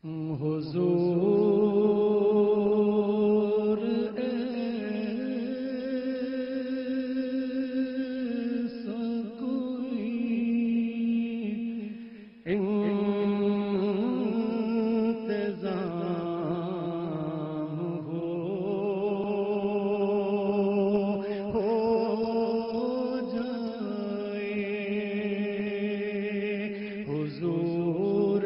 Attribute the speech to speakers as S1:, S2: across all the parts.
S1: حضور ایسا کوئی انتظام ہو جائے حضور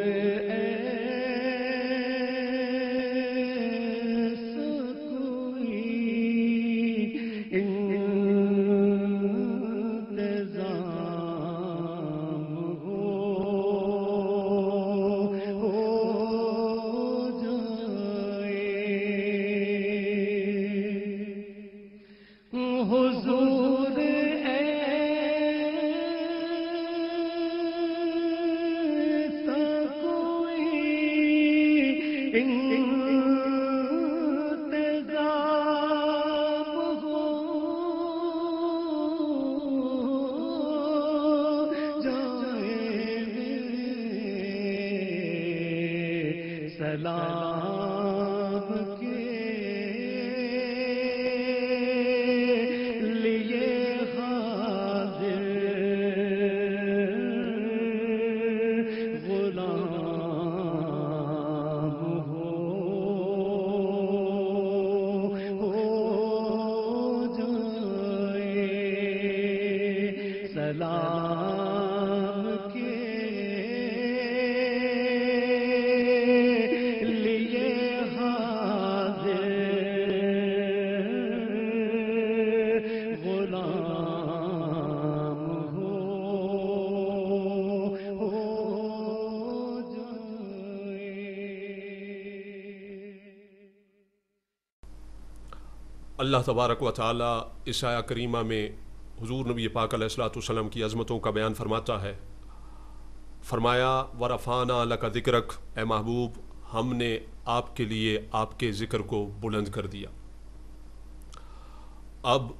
S1: سلام کے لیے حاضر غلام ہو جائے سلام کے
S2: اللہ تبارک و تعالی اس آیہ کریمہ میں حضور نبی پاک علیہ الصلوۃ والسلام کی عظمتوں کا بیان فرماتا ہے. فرمایا وَرَفَعْنَا لَكَ ذِكْرَكَ، اے محبوب ہم نے آپ کے لیے آپ کے ذکر کو بلند کر دیا. اب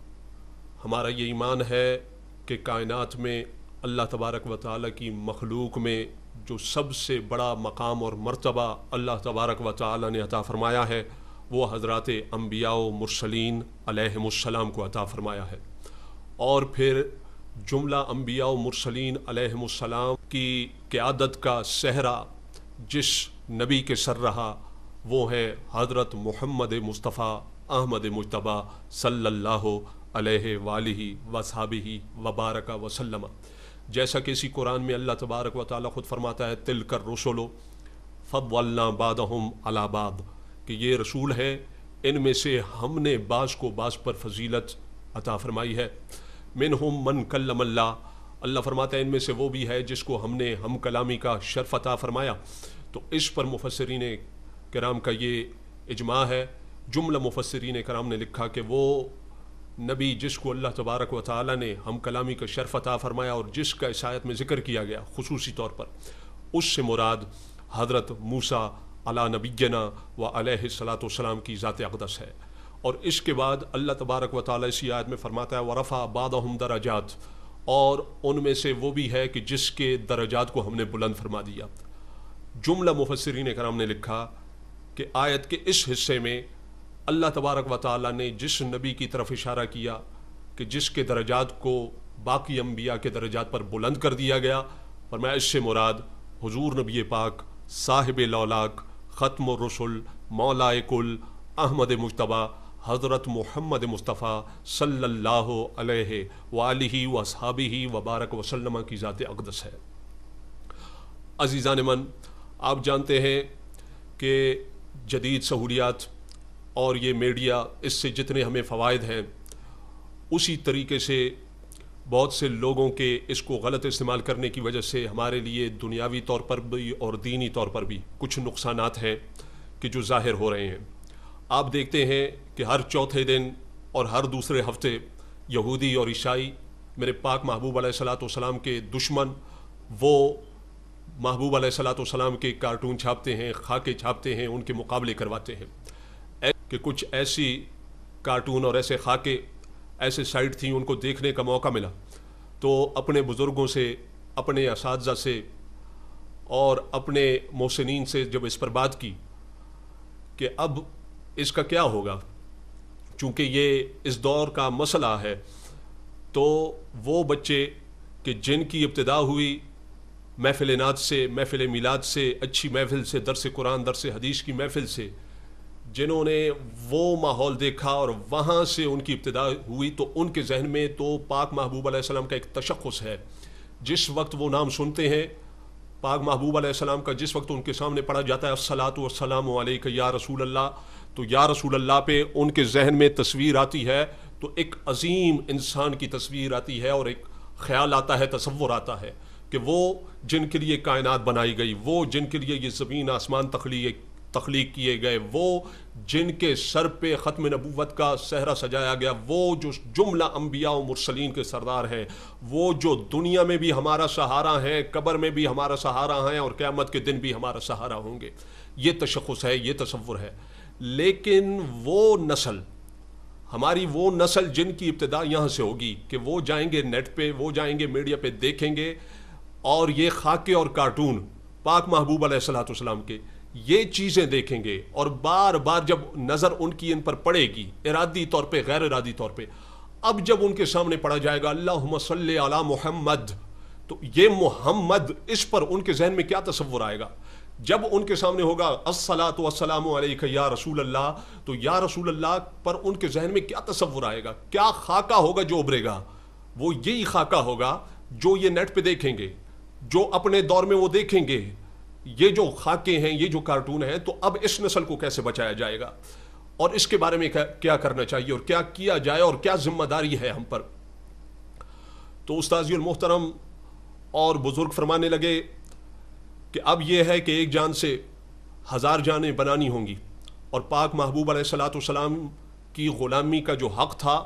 S2: ہمارا یہ ایمان ہے کہ کائنات میں اللہ تبارک و تعالی کی مخلوق میں جو سب سے بڑا مقام اور مرتبہ اللہ تبارک و تعالی نے عطا فرمایا ہے وہ حضرات انبیاء و مرسلین علیہم السلام کو عطا فرمایا ہے. اور پھر جملہ انبیاء و مرسلین علیہم السلام کی قیادت کا صحرا جس نبی کے سر رہا وہ ہے حضرت محمد مصطفیٰ احمد مجتبیٰ صلی اللہ علیہ وآلہ وصحبہ وبارک وسلم. جیسا کہ اسی قرآن میں اللہ تبارک و تعالی خود فرماتا ہے تلک الرسل فضلنا بعضهم علی بعض، کہ یہ رسول ہے ان میں سے ہم نے بعض کو بعض پر فضیلت عطا فرمائی ہے. منہم من کلم اللہ، اللہ فرماتا ہے ان میں سے وہ بھی ہے جس کو ہم نے ہم کلامی کا شرف عطا فرمایا. تو اس پر مفسرین کرام کا یہ اجماع ہے. جملہ مفسرین کرام نے لکھا کہ وہ نبی جس کو اللہ تبارک و تعالی نے ہم کلامی کا شرف عطا فرمایا اور جس کا اس آیت میں ذکر کیا گیا خصوصی طور پر، اس سے مراد حضرت موسیٰ علی نبینا و علیہ الصلاۃ والسلام کی ذات اقدس ہے. اور اس کے بعد اللہ تبارک و تعالی اسی آیت میں فرماتا ہے وَرَفَعَ بَعْضَهُمْ درجات، اور ان میں سے وہ بھی ہے کہ جس کے درجات کو ہم نے بلند فرما دیا. جملہ مفسرین کرام نے لکھا کہ آیت کے اس حصے میں اللہ تبارک و تعالی نے جس نبی کی طرف اشارہ کیا کہ جس کے درجات کو باقی انبیاء کے درجات پر بلند کر دیا گیا، فرمایا اس سے مراد حضور نبی پاک صاحب لولاک ختم الرسل مولائے کل احمد مجتبیٰ حضرت محمد مصطفیٰ صلی اللہ علیہ وآلہ وصحبہ وبارک وسلم کی ذات اقدس ہے. عزیزان من، آپ جانتے ہیں کہ جدید سہولیات اور یہ میڈیا اس سے جتنے ہمیں فوائد ہیں اسی طریقے سے بہت سے لوگوں کے اس کو غلط استعمال کرنے کی وجہ سے ہمارے لیے دنیاوی طور پر بھی اور دینی طور پر بھی کچھ نقصانات ہیں کہ جو ظاہر ہو رہے ہیں. آپ دیکھتے ہیں کہ ہر چوتھے دن اور ہر دوسرے ہفتے یہودی اور عیسائی میرے پاک محبوب علیہ الصلوۃ والسلام کے دشمن وہ محبوب علیہ الصلوۃ والسلام کے کارٹون چھاپتے ہیں، خاکے چھاپتے ہیں، ان کے مقابلے کرواتے ہیں. کہ کچھ ایسی کارٹون اور ایسے خاکے ایسے سائٹ تھیں ان کو دیکھنے کا موقع ملا تو اپنے بزرگوں سے اپنے اساتذہ سے اور اپنے محسنین سے جب اس پر بات کی کہ اب اس کا کیا ہوگا، چونکہ یہ اس دور کا مسئلہ ہے، تو وہ بچے کہ جن کی ابتدا ہوئی محفل نعت سے، محفل میلاد سے، اچھی محفل سے، درس قرآن، درس حدیث کی محفل سے، جنہوں نے وہ ماحول دیکھا اور وہاں سے ان کی ابتدا ہوئی، تو ان کے ذہن میں تو پاک محبوب علیہ السلام کا ایک تشخص ہے۔ جس وقت وہ نام سنتے ہیں پاک محبوب علیہ السلام کا، جس وقت ان کے سامنے پڑھا جاتا ہے الصلاۃ والسلام علیک یا رسول اللہ، تو یا رسول اللہ پہ ان کے ذہن میں تصویر آتی ہے، تو ایک عظیم انسان کی تصویر آتی ہے اور ایک خیال آتا ہے، تصور آتا ہے کہ وہ جن کے لیے کائنات بنائی گئی، وہ جن کے لیے یہ زمین آسمان تخلیق کیے گئے، وہ جن کے سر پہ ختم نبوت کا صحرا سجایا گیا، وہ جو جملہ انبیاء و مرسلین کے سردار ہیں، وہ جو دنیا میں بھی ہمارا سہارا ہیں، قبر میں بھی ہمارا سہارا ہیں اور قیامت کے دن بھی ہمارا سہارا ہوں گے، یہ تشخص ہے، یہ تصور ہے۔ لیکن وہ نسل، ہماری وہ نسل جن کی ابتدا یہاں سے ہوگی کہ وہ جائیں گے نیٹ پہ، وہ جائیں گے میڈیا پہ، دیکھیں گے اور یہ خاکے اور کارٹون پاک محبوب علیہ الصلوۃ والسلام کے یہ چیزیں دیکھیں گے، اور بار بار جب نظر ان کی ان پر پڑے گی، ارادی طور پہ غیر ارادی طور پہ، اب جب ان کے سامنے پڑھا جائے گا اللہم صلی علی محمد، تو یہ محمد، اس پر ان کے ذہن میں کیا تصور آئے گا؟ جب ان کے سامنے ہوگا الصلاۃ والسلام علیک یا رسول اللہ، تو یا رسول اللہ پر ان کے ذہن میں کیا تصور آئے گا؟ کیا خاکہ ہوگا جو ابھرے گا؟ وہ یہی خاکہ ہوگا جو یہ نیٹ پہ دیکھیں گے، جو اپنے دور میں وہ دیکھیں گے، یہ جو خاکے ہیں، یہ جو کارٹون ہیں۔ تو اب اس نسل کو کیسے بچایا جائے گا، اور اس کے بارے میں کیا کرنا چاہیے اور کیا کیا جائے اور کیا ذمہ داری ہے ہم پر؟ تو استاذی المحترم اور بزرگ فرمانے لگے کہ اب یہ ہے کہ ایک جان سے 1000 جانیں بنانی ہوں گی، اور پاک محبوب علیہ الصلوۃ والسلام کی غلامی کا جو حق تھا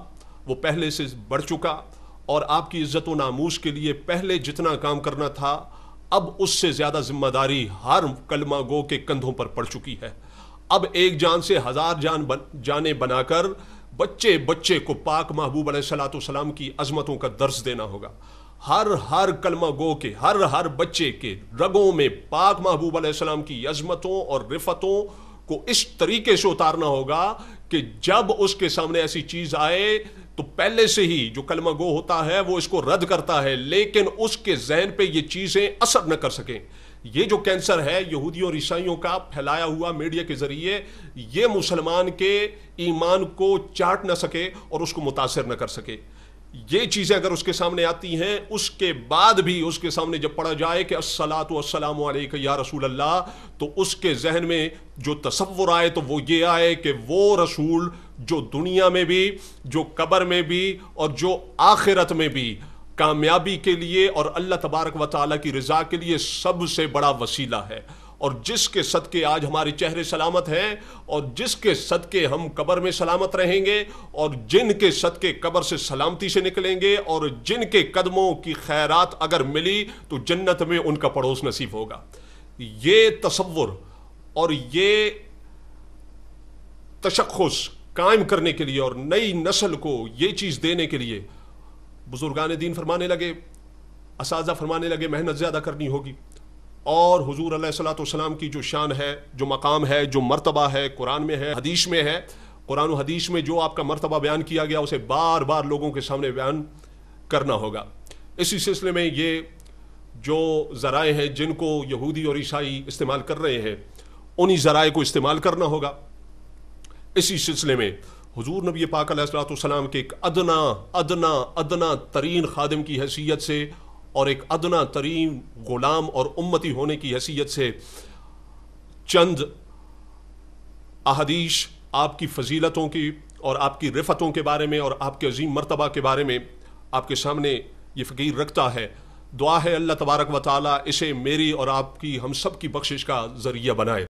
S2: وہ پہلے سے بڑھ چکا، اور آپ کی عزت و ناموس کے لیے پہلے جتنا کام کرنا تھا اب اس سے زیادہ ذمہ داری ہر کلمہ گو کے کندھوں پر پڑ چکی ہے۔ اب ایک جان سے 1000 جانیں بنا کر بچے بچے کو پاک محبوب علیہ الصلوۃ والسلام کی عظمتوں کا درس دینا ہوگا۔ ہر کلمہ گو کے، ہر بچے کے رگوں میں پاک محبوب علیہ السلام کی عظمتوں اور رفتوں کو اس طریقے سے اتارنا ہوگا کہ جب اس کے سامنے ایسی چیز آئے تو پہلے سے ہی جو کلمہ گو ہوتا ہے وہ اس کو رد کرتا ہے، لیکن اس کے ذہن پہ یہ چیزیں اثر نہ کر سکیں۔ یہ جو کینسر ہے یہودیوں اور عیسائیوں کا پھیلایا ہوا میڈیا کے ذریعے، یہ مسلمان کے ایمان کو چاٹ نہ سکے اور اس کو متاثر نہ کر سکے۔ یہ چیزیں اگر اس کے سامنے آتی ہیں، اس کے بعد بھی اس کے سامنے جب پڑھا جائے کہ الصلاۃ والسلام علیک یا رسول اللہ، تو اس کے ذہن میں جو تصور آئے تو وہ یہ آئے کہ وہ رسول جو دنیا میں بھی، جو قبر میں بھی اور جو آخرت میں بھی کامیابی کے لیے اور اللہ تبارک و تعالیٰ کی رضا کے لیے سب سے بڑا وسیلہ ہے، اور جس کے صدقے آج ہمارے چہرے سلامت ہیں، اور جس کے صدقے ہم قبر میں سلامت رہیں گے، اور جن کے صدقے قبر سے سلامتی سے نکلیں گے، اور جن کے قدموں کی خیرات اگر ملی تو جنت میں ان کا پڑوس نصیب ہوگا۔ یہ تصور اور یہ تشخص قائم کرنے کے لیے اور نئی نسل کو یہ چیز دینے کے لیے بزرگان دین فرمانے لگے، اساتذہ فرمانے لگے محنت زیادہ کرنی ہوگی، اور حضور علیہ الصلوۃ والسلام کی جو شان ہے، جو مقام ہے، جو مرتبہ ہے، قرآن میں ہے، حدیث میں ہے، قرآن و حدیث میں جو آپ کا مرتبہ بیان کیا گیا اسے بار بار لوگوں کے سامنے بیان کرنا ہوگا۔ اسی سلسلے میں یہ جو ذرائع ہیں جن کو یہودی اور عیسائی استعمال کر رہے ہیں، انہی ذرائع کو استعمال کرنا ہوگا۔ اسی سلسلے میں حضور نبی پاک علیہ الصلوۃ والسلام کے ایک ادنا ترین خادم کی حیثیت سے اور ایک ادنا ترین غلام اور امتی ہونے کی حیثیت سے چند احادیث آپ کی فضیلتوں کی اور آپ کی رفتوں کے بارے میں اور آپ کے عظیم مرتبہ کے بارے میں آپ کے سامنے یہ فقیر رکھتا ہے۔ دعا ہے اللہ تبارک و تعالی اسے میری اور آپ کی، ہم سب کی بخشش کا ذریعہ بنائے۔